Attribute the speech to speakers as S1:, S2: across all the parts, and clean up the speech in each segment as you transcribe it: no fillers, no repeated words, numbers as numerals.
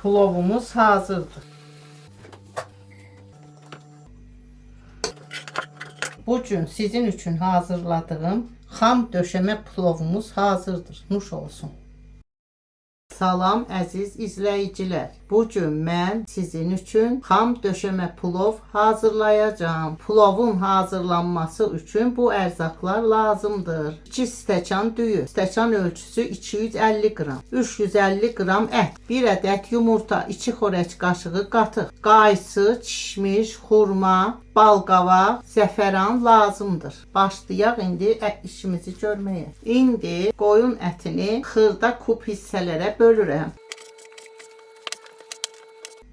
S1: Pulovumuz hazırdır. Bugün sizin için hazırladığım xam döşəmə pulovumuz hazırdır. Nuş olsun. Salam əziz izləyicilər. Bugün mən sizin üçün xam döşəmə pulov hazırlayacağım. Pulovun hazırlanması üçün bu ərzaqlar lazımdır. 2 stəkan düyü, stəkan ölçüsü 250 qram, 350 qram ət, 1 ədəd yumurta, 2 xörək qaşığı qatıq, qaysı, kişmiş, xurma, balqavaq, zəfəran lazımdır. Başlayaq indi işimizi görməyə. İndi qoyun ətini xırda kub hissələrə bölürəm.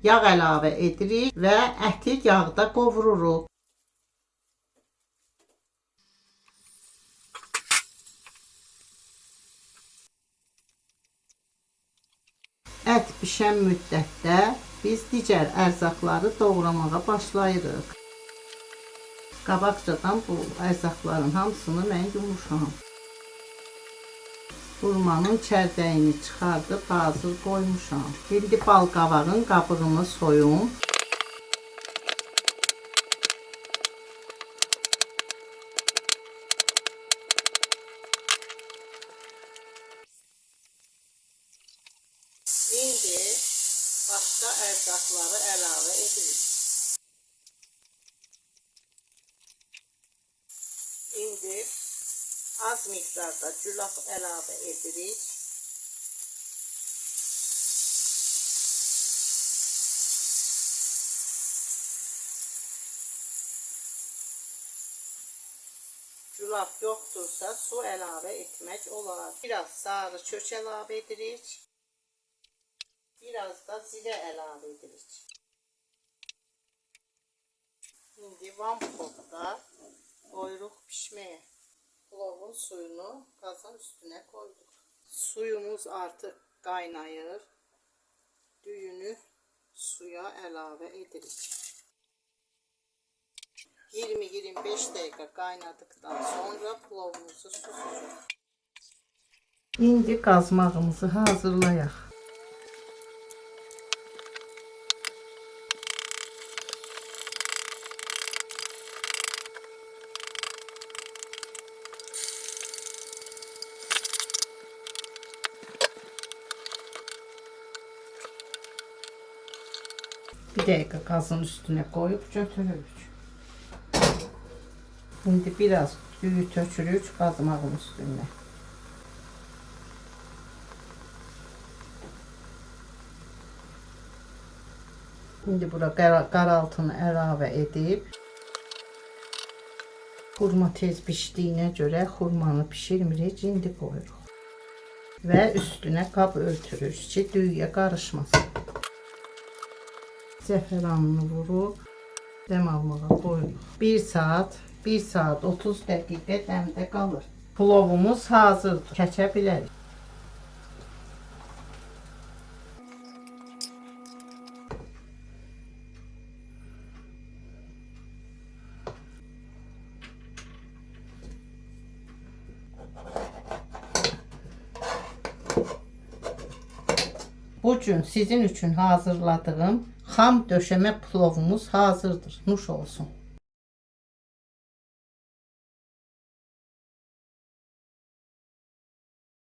S1: Yağ əlavə edirik və əti yağda qovururuq. Ət bişən müddətdə biz digər ərzaqları doğramağa başlayırıq. Qabaqcadan bu ərzaqların hamısını mən yumuşam. Xurmanın çərdəyini çıxardıb hazır qoymuşam. İndi balqavağın qabığını soyum. İndi başqa ərzaqları əlavə edirik. İndi az miqdarda gülaf əlavə edirik. Gülaf yoxdursa su əlavə etmək olar. Biraz sarı kök əlavə edirik. Biraz da zirə əlavə edirik. İndi vampotda qoyuruq pişməyə. Pulovun suyunu qazan üstünə koyduk. Suyumuz artıq qaynayır. Düyünü suya əlavə edirik. 20-25 dəqiqə qaynadıktan sonra pulovumuzu süzürük. İndi qazmağımızı hazırlayaq. Bir dəqiqə qazın üstünə qoyub götürürük. İndi biraz düyü tökürük qazmağın üstünə. İndi bura qaraltını əlavə edib xurma tez pişdiyinə görə xurmanı bişirmirik, indi qoyuruq. Və üstünə qab örtürük ki, düyüyə qarışmasın. Zəfəranını vurub dəm almağa qoyuruq. 1 saat 30 dəqiqə dəmdə qalır. Pulovumuz hazırdır. Çəkə bilərik. Bugün sizin üçün hazırladığım xam döşəmə pulovumuz hazırdır. Nuş olsun.